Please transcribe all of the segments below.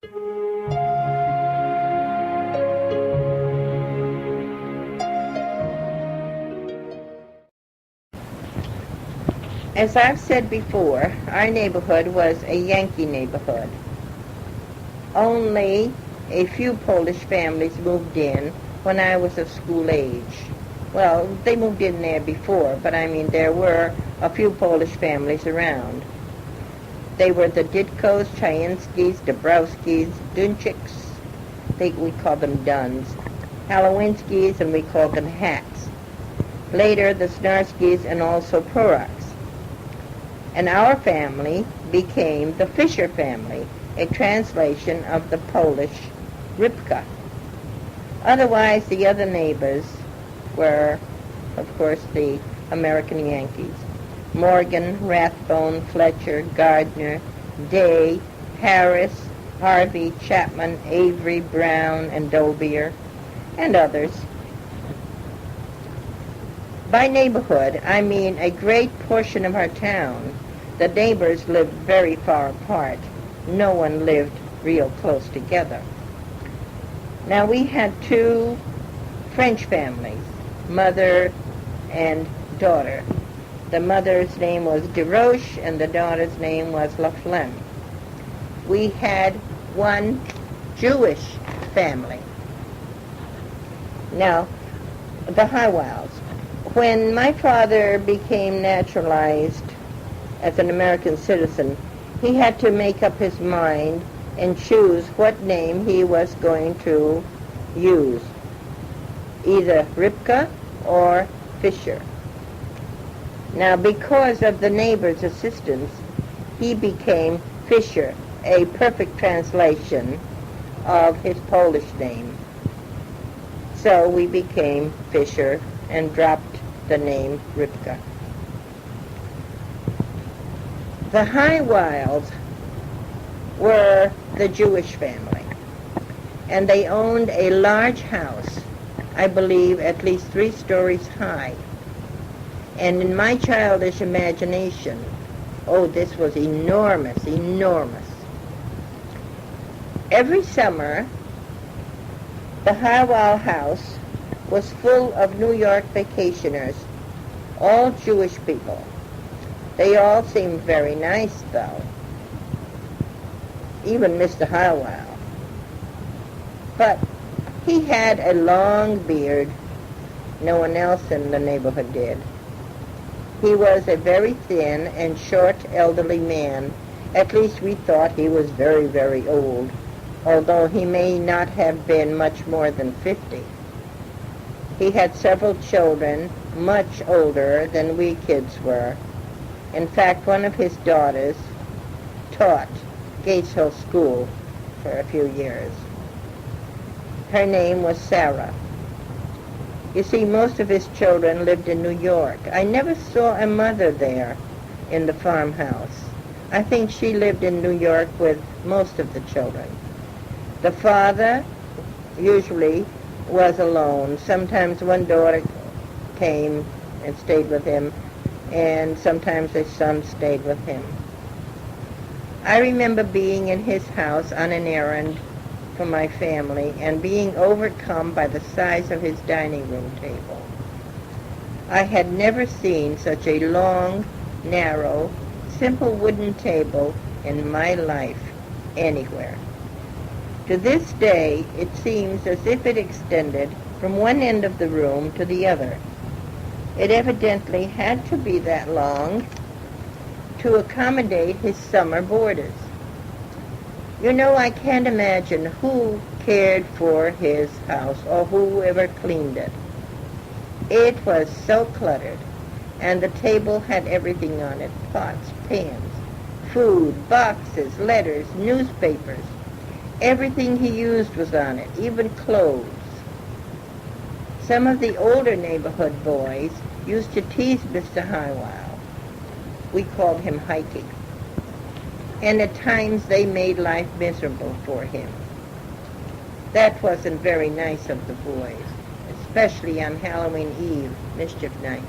As I've said before, our neighborhood was a Yankee neighborhood. Only a few Polish families moved in when I was of school age. Well, they moved in there before, but I mean there were a few Polish families around. They were the Ditkos, Chainskis, Dabrowskis, Dunchiks, we called them Duns, Halowinskis, and we called them Hats. Later, the Snarskis and also Poraks. And our family became the Fisher family, a translation of the Polish Rybka. Otherwise, the other neighbors were, of course, the American Yankees. Morgan, Rathbone, Fletcher, Gardner, Day, Harris, Harvey, Chapman, Avery, Brown, and Dolbear, and others. By neighborhood, I mean a great portion of our town. The neighbors lived very far apart. No one lived real close together. Now, we had two French families, mother and daughter. The mother's name was Desroches, and the daughter's name was Laflemme. We had one Jewish family. Now, the Highwilds. When my father became naturalized as an American citizen, he had to make up his mind and choose what name he was going to use, either Rybka or Fisher. Now, because of the neighbor's assistance, he became Fisher, a perfect translation of his Polish name. So we became Fisher and dropped the name Rybka. The Highwilds were the Jewish family, and they owned a large house, I believe at least 3 stories high. And in my childish imagination, oh, this was enormous, enormous. Every summer, the Highwild house was full of New York vacationers, all Jewish people. They all seemed very nice, though. Even Mr. Highwild. But he had a long beard. No one else in the neighborhood did. He was a very thin and short elderly man. At least we thought he was very, very old, although he may not have been much more than 50. He had several children, much older than we kids were. In fact, one of his daughters taught Gates Hill School for a few years. Her name was Sarah. You see, most of his children lived in New York. I never saw a mother there in the farmhouse. I think she lived in New York with most of the children. The father usually was alone. Sometimes one daughter came and stayed with him, and sometimes his son stayed with him. I remember being in his house on an errand for my family and being overcome by the size of his dining room table. I had never seen such a long, narrow, simple wooden table in my life anywhere. To this day, it seems as if it extended from one end of the room to the other. It evidently had to be that long to accommodate his summer boarders. You know, I can't imagine who cared for his house or whoever cleaned it. It was so cluttered, and the table had everything on it, pots, pans, food, boxes, letters, newspapers. Everything he used was on it, even clothes. Some of the older neighborhood boys used to tease Mr. Highwild. We called him Hikey. And at times they made life miserable for him. That wasn't very nice of the boys, especially on Halloween Eve, Mischief Night.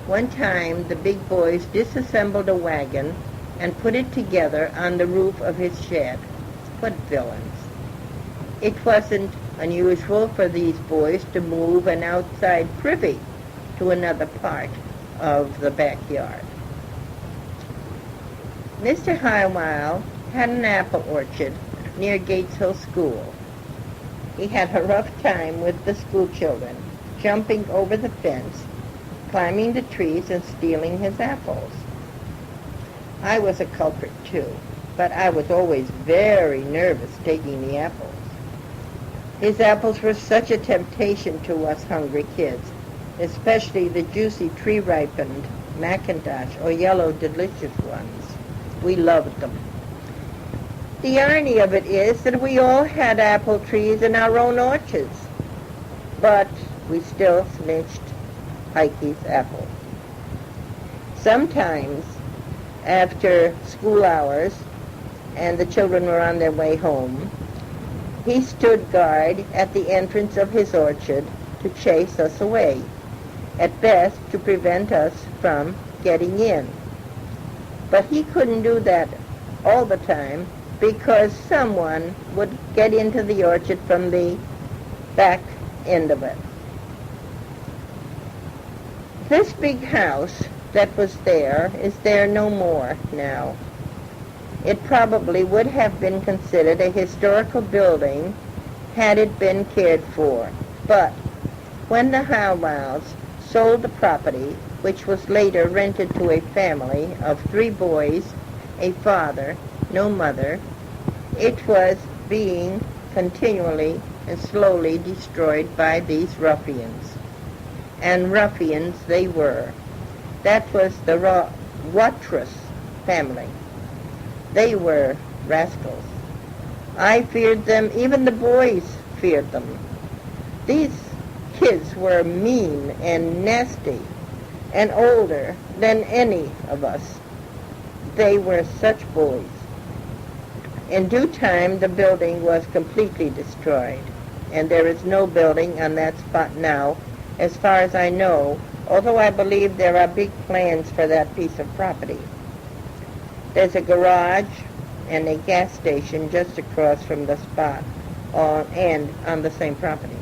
One time, the big boys disassembled a wagon and put it together on the roof of his shed. What villains! It wasn't unusual for these boys to move an outside privy to another part of the backyard. Mr. Highwile had an apple orchard near Gateshill School. He had a rough time with the school children, jumping over the fence, climbing the trees, and stealing his apples. I was a culprit too, but I was always very nervous taking the apples. His apples were such a temptation to us hungry kids, especially the juicy tree-ripened Macintosh or yellow delicious ones. We loved them. The irony of it is that we all had apple trees in our own orchards, but we still snitched Ikey's apples. Sometimes, after school hours and the children were on their way home, he stood guard at the entrance of his orchard to chase us away, at best to prevent us from getting in. But he couldn't do that all the time because someone would get into the orchard from the back end of it. This big house that was there is there no more now. It probably would have been considered a historical building had it been cared for. But when the Highwiles sold the property, which was later rented to a family of 3 boys, a father, no mother, it was being continually and slowly destroyed by these ruffians. And ruffians they were. That was the Watrous family. They were rascals. I feared them, even the boys feared them. These kids were mean and nasty and older than any of us. They were such bullies. In due time, the building was completely destroyed, and there is no building on that spot now, as far as I know, although I believe there are big plans for that piece of property. There's a garage and a gas station just across from the spot and on the same property.